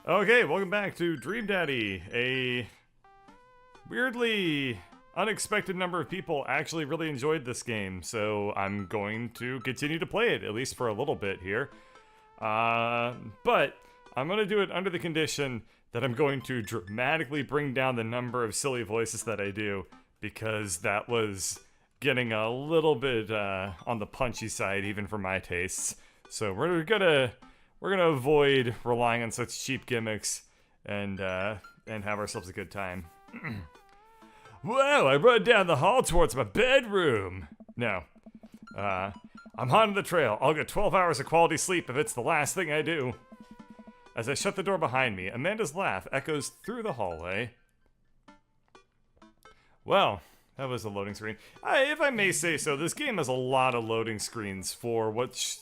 Okay, welcome back to Dream Daddy. A weirdly unexpected number of people actually really enjoyed this game, so I'm going to continue to play it, at least for a little bit here. But I'm going to do it under the condition that I'm going to dramatically bring down the number of silly voices that I do, because that was getting a little bit on the punchy side, even for my tastes. So we're gonna avoid relying on such cheap gimmicks and have ourselves a good time. Whoa, I run down the hall towards my bedroom. No. I'm hot on the trail. I'll get 12 hours of quality sleep if it's the last thing I do. As I shut the door behind me, Amanda's laugh echoes through the hallway. Well, that was a loading screen. If I may say so, this game has a lot of loading screens for what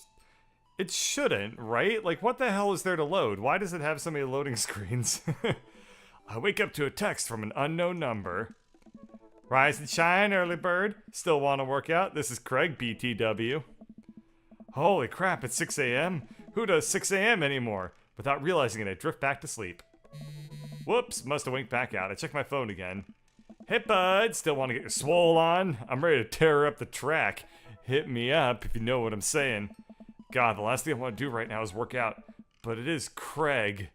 it shouldn't, right? Like, what the hell is there to load? Why does it have so many loading screens? I wake up to a text from an unknown number. Rise and shine, early bird. Still want to work out? This is Craig, BTW. Holy crap, it's 6 a.m.? Who does 6 a.m. anymore? Without realizing it, I drift back to sleep. Whoops, must have winked back out. I check my phone again. Hey bud, still want to get your swole on? I'm ready to tear up the track. Hit me up if you know what I'm saying. God, the last thing I want to do right now is work out. But it is Craig.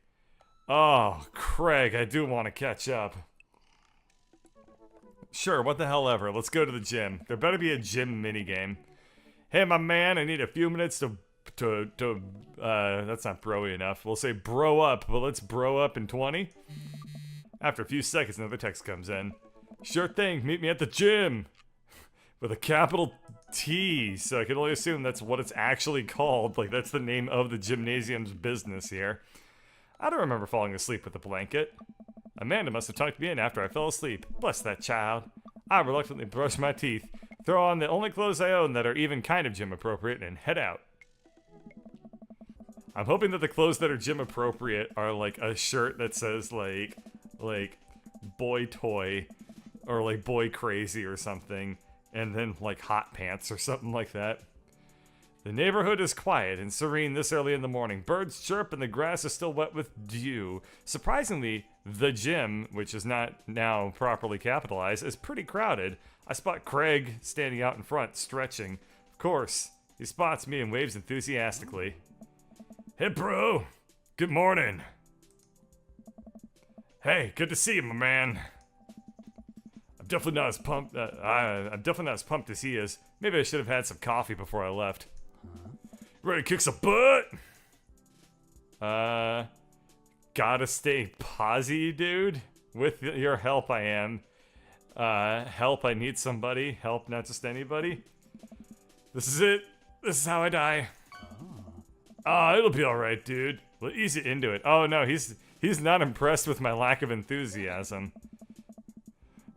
Oh, Craig, I do want to catch up. Sure, what the hell ever. Let's go to the gym. There better be a gym minigame. Hey, my man, I need a few minutes to that's not bro-y enough. We'll say bro up, but let's bro up in 20. After a few seconds, another text comes in. Sure thing, meet me at the gym. With a capital T, so I can only assume that's what it's actually called. Like, that's the name of the gymnasium's business here. I don't remember falling asleep with a blanket. Amanda must have tucked me in after I fell asleep. Bless that child. I reluctantly brush my teeth, throw on the only clothes I own that are even kind of gym appropriate, and head out. I'm hoping that the clothes that are gym appropriate are like a shirt that says like boy toy or like boy crazy or something, and then like hot pants or something like that. The neighborhood is quiet and serene this early in the morning. Birds chirp and the grass is still wet with dew. Surprisingly, the gym, which is not now properly capitalized, is pretty crowded. I spot Craig standing out in front, stretching. Of course, he spots me and waves enthusiastically. Hey bro, good morning. Hey, good to see you, my man. I'm definitely not as pumped as he is. Maybe I should have had some coffee before I left. Ready to kick some butt? Gotta stay posy, dude. With your help, I am. Help, I need somebody. Help, not just anybody. This is it. This is how I die. It'll be alright, dude. We'll ease it into it. Oh no, he's not impressed with my lack of enthusiasm.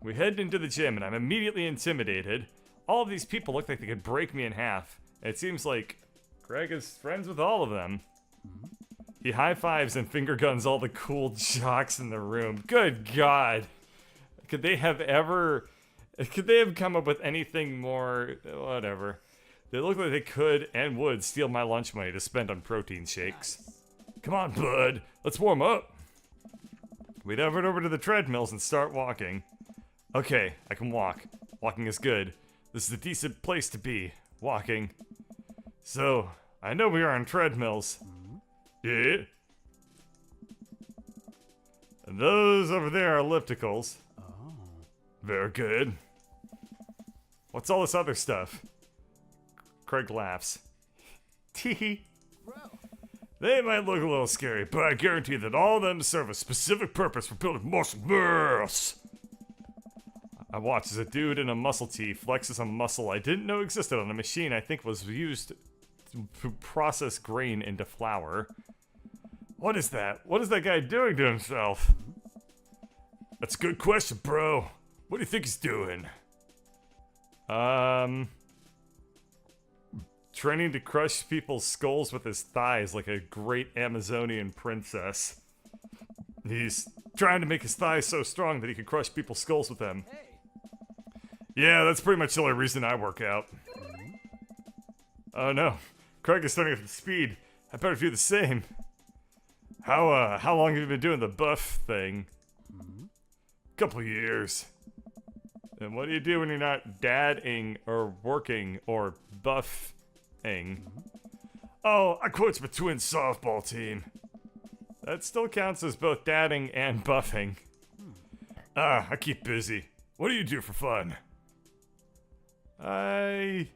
We head into the gym and I'm immediately intimidated. All of these people look like they could break me in half. It seems like Craig is friends with all of them. He high-fives and finger guns all the cool jocks in the room. Good God. Could they have come up with anything more, whatever. They look like they could and would steal my lunch money to spend on protein shakes. Come on, bud. Let's warm up. We'd head over to the treadmills and start walking. Okay, I can walk. Walking is good. This is a decent place to be. Walking. So, I know we are on treadmills. Yeah. And those over there are ellipticals. Oh. Very good. What's all this other stuff? Craig laughs. Tee. They might look a little scary, but I guarantee that all of them serve a specific purpose for building muscle mass. I watch as a dude in a muscle tee flexes a muscle I didn't know existed on a machine I think was used to process grain into flour. What is that? What is that guy doing to himself? That's a good question, bro. What do you think he's doing? Training to crush people's skulls with his thighs like a great Amazonian princess. He's trying to make his thighs so strong that he can crush people's skulls with them. Yeah, that's pretty much the only reason I work out. Oh no, Craig is starting at speed. I better do the same. How long have you been doing the buff thing? Couple years. And what do you do when you're not dadding or working or buffing? Oh, I coach my twin softball team. That still counts as both dadding and buffing. I keep busy. What do you do for fun? I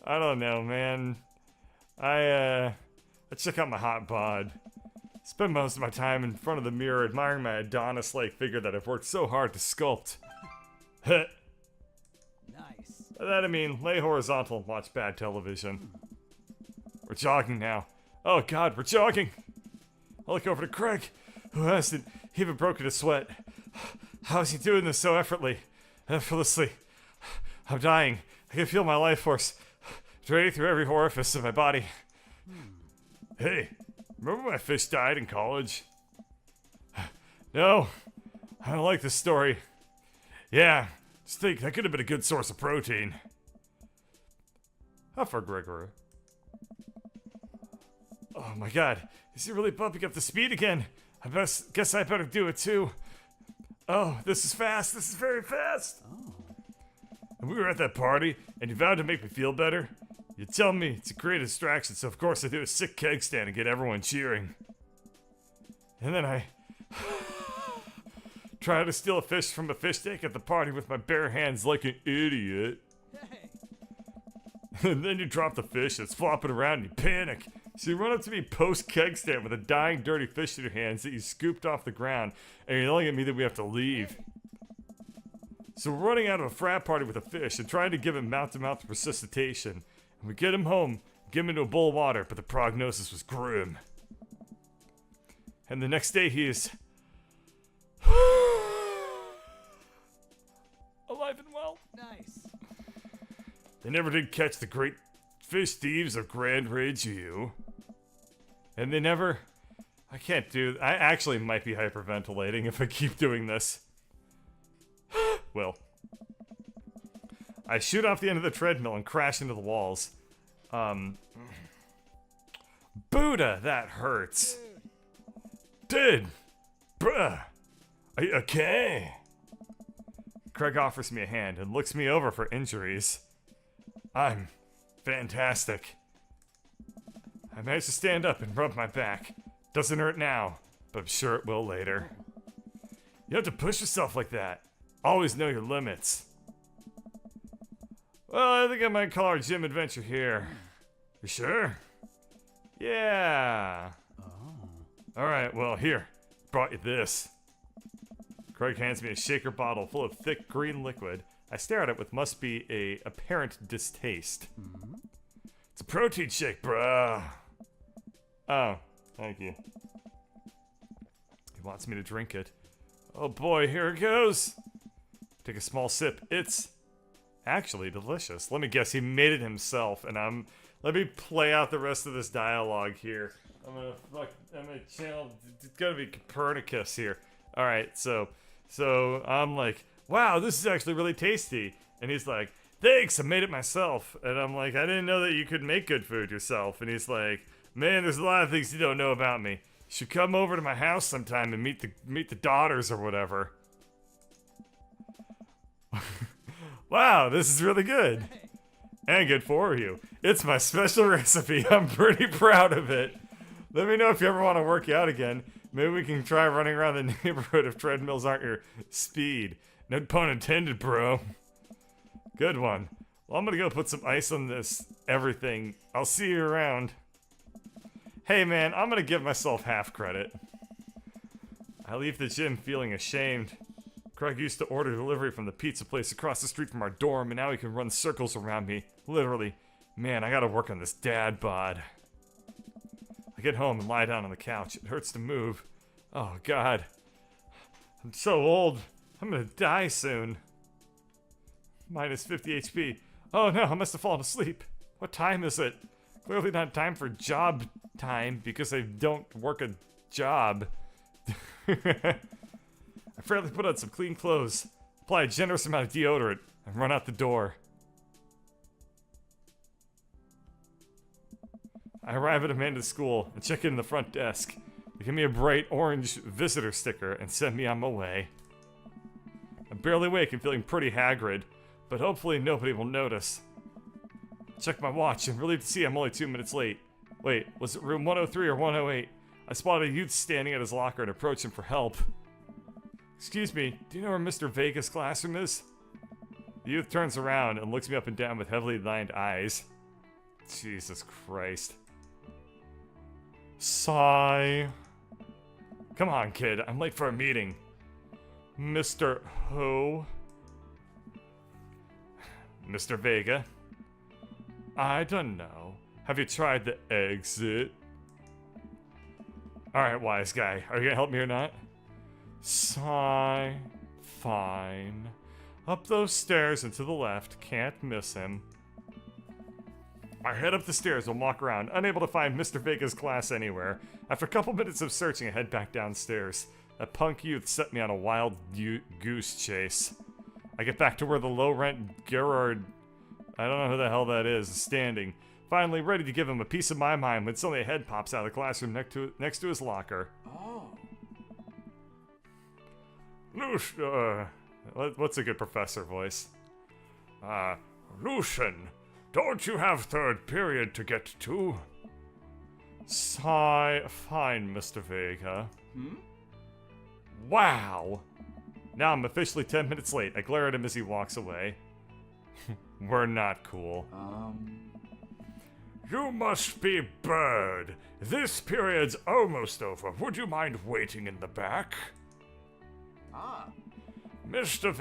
don't know, man. I check out my hot bod. Spend most of my time in front of the mirror admiring my Adonis-like figure that I've worked so hard to sculpt. Nice. By that I mean, lay horizontal and watch bad television. We're jogging now. Oh god, we're jogging! I look over to Craig, who hasn't even broken a sweat. How is he doing this so effortlessly? I'm dying. I can feel my life force draining through every orifice of my body. Hey, remember when my fish died in college? No, I don't like this story. Yeah, just think that could have been a good source of protein. How far, Gregory? Oh my god, is he really bumping up the speed again? Guess I better do it too. Oh, this is fast. This is very fast. And we were at that party, and you vowed to make me feel better. You tell me it's a great distraction, so of course I do a sick keg stand and get everyone cheering. And then I try to steal a fish from a fish tank at the party with my bare hands like an idiot. And then you drop the fish, it's flopping around, and you panic. So you run up to me post-keg stand with a dying, dirty fish in your hands that you scooped off the ground, and you're yelling at me that we have to leave. So we're running out of a frat party with a fish and trying to give him mouth-to-mouth resuscitation. And we get him home, give him into a bowl of water, but the prognosis was grim. And the next day he is alive and well. Nice. They never did catch the great fish thieves of Grand Ridge U. And they never... I actually might be hyperventilating if I keep doing this. Well. I shoot off the end of the treadmill and crash into the walls. Buddha, that hurts. Dude! Bruh! Are you okay? Craig offers me a hand and looks me over for injuries. I'm fantastic. I managed to stand up and rub my back. Doesn't hurt now, but I'm sure it will later. You have to push yourself like that. Always know your limits. Well, I think I might call our gym adventure here. You sure? Yeah. Alright, well, here. Brought you this. Craig hands me a shaker bottle full of thick green liquid. I stare at it with must be a apparent distaste. It's a protein shake, bruh. Oh, thank you. He wants me to drink it. Oh boy, here it goes. Take a small sip. It's actually delicious. Let me guess, he made it himself, and let me play out the rest of this dialogue here. I'm gonna channel, it's gonna be Copernicus here. Alright, so I'm like, wow, this is actually really tasty. And he's like, thanks, I made it myself. And I'm like, I didn't know that you could make good food yourself. And he's like, man, there's a lot of things you don't know about me. You should come over to my house sometime and meet the daughters or whatever. Wow, this is really good. And good for you. It's my special recipe. I'm pretty proud of it. Let me know if you ever want to work out again. Maybe we can try running around the neighborhood if treadmills aren't your speed. No pun intended, bro. Good one. Well, I'm gonna go put some ice on this everything. I'll see you around. Hey man, I'm gonna give myself half credit. I leave the gym feeling ashamed. Craig used to order delivery from the pizza place across the street from our dorm, and now he can run circles around me. Literally. Man, I gotta work on this dad bod. I get home and lie down on the couch. It hurts to move. Oh god. I'm so old. I'm gonna die soon. Minus 50 HP. Oh no, I must have fallen asleep. What time is it? Clearly not time for job time because I don't work a job. I fairly put on some clean clothes, apply a generous amount of deodorant, and run out the door. I arrive at Amanda's school and check in the front desk. They give me a bright orange visitor sticker and send me on my way. I'm barely awake and feeling pretty haggard, but hopefully nobody will notice. Check my watch and relieved to see I'm only 2 minutes late. Wait, was it room 103 or 108? I spotted a youth standing at his locker and approached him for help. Excuse me, do you know where Mr. Vega's classroom is? The youth turns around and looks me up and down with heavily lined eyes. Jesus Christ. Sigh. Come on, kid, I'm late for a meeting. Mr. Who? Mr. Vega? I don't know. Have you tried the exit? Alright, wise guy. Are you gonna help me or not? Sigh. Fine. Up those stairs and to the left. Can't miss him. I head up the stairs and walk around, unable to find Mr. Vega's class anywhere. After a couple minutes of searching, I head back downstairs. That punk youth set me on a wild goose chase. I get back to where the low-rent Gerard, I don't know who the hell that is standing. Finally ready to give him a piece of my mind when suddenly a head pops out of the classroom next to his locker. Oh. What's a good professor voice? Lucian, don't you have third period to get to? Sigh, fine, Mr. Vega. Wow! Now I'm officially 10 minutes late. I glare at him as he walks away. We're not cool. You must be Bird. This period's almost over. Would you mind waiting in the back? Mr.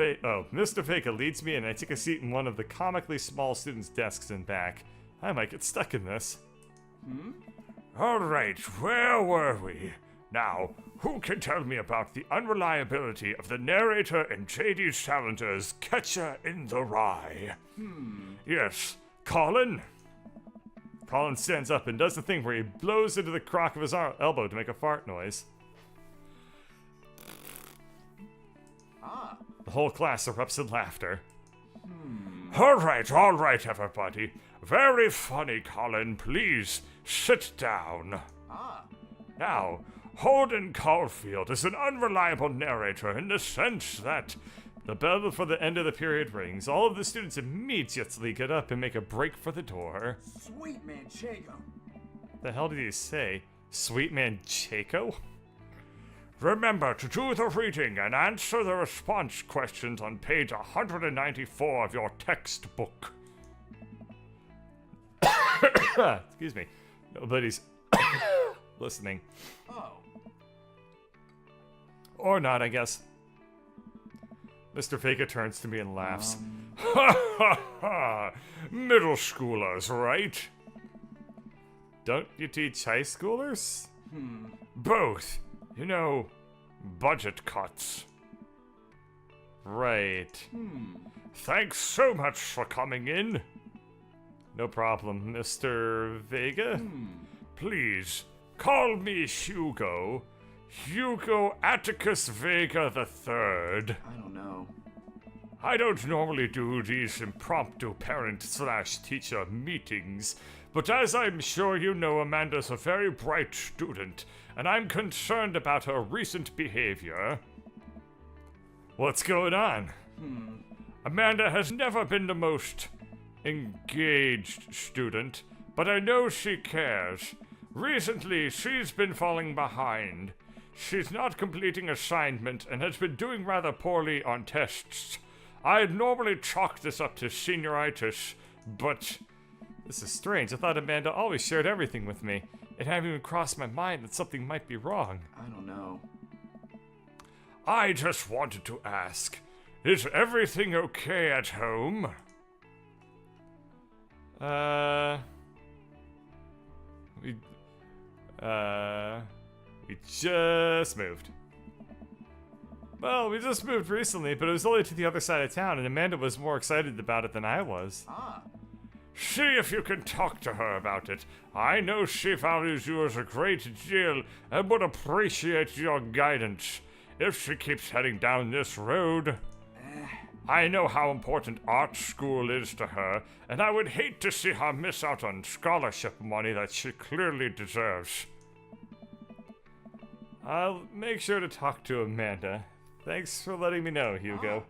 Vega leads me in and I take a seat in one of the comically small students' desks in back. I might get stuck in this. Alright, where were we? Now, who can tell me about the unreliability of the narrator in J.D. Salinger's Catcher in the Rye? Yes, Colin? Colin stands up and does the thing where he blows into the crock of his elbow to make a fart noise. The whole class erupts in laughter. All right, everybody. Very funny, Colin. Please, sit down. Now, Holden Caulfield is an unreliable narrator in the sense that the bell for the end of the period rings. All of the students immediately get up and make a break for the door. Sweet man Chago. The hell did he say? Sweet man Chaco? Remember to do the reading and answer the response questions on page 194 of your textbook. Excuse me. Nobody's listening. Oh. Or not, I guess. Mr. Vega turns to me and laughs. Ha ha ha! Middle schoolers, right? Don't you teach high schoolers? Both. You know, budget cuts. Right. Thanks so much for coming in. No problem, Mr. Vega. Please, call me Hugo. Hugo Atticus Vega III. I don't know. I don't normally do these impromptu parent/teacher meetings, but as I'm sure you know, Amanda's a very bright student, and I'm concerned about her recent behavior. What's going on? Amanda has never been the most engaged student, but I know she cares. Recently, she's been falling behind. She's not completing assignment and has been doing rather poorly on tests. I'd normally chalk this up to senioritis, but this is strange. I thought Amanda always shared everything with me. It hadn't even crossed my mind that something might be wrong. I don't know. I just wanted to ask, is everything okay at home? We just moved. Well, we just moved recently, but it was only to the other side of town, and Amanda was more excited about it than I was. See if you can talk to her about it. I know she values you as a great deal and would appreciate your guidance. If she keeps heading down this road... I know how important art school is to her, and I would hate to see her miss out on scholarship money that she clearly deserves. I'll make sure to talk to Amanda. Thanks for letting me know, Hugo.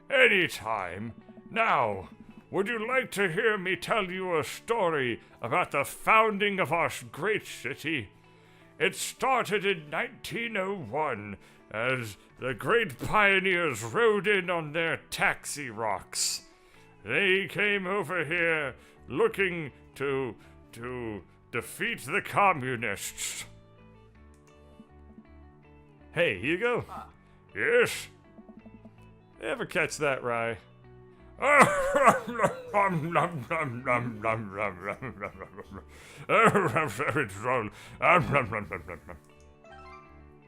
Anytime. Now, would you like to hear me tell you a story about the founding of our great city? It started in 1901 as the great pioneers rode in on their taxi rocks. They came over here looking to defeat the communists. Hey, Hugo? Yes? Ever catch that, Rye?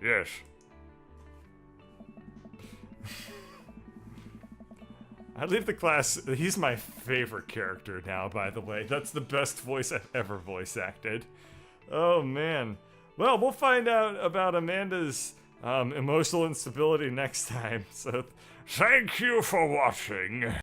Yes. I leave the class. He's my favorite character now, by the way. That's the best voice I've ever voice acted. Oh, man. Well, we'll find out about Amanda's emotional instability next time. So, thank you for watching.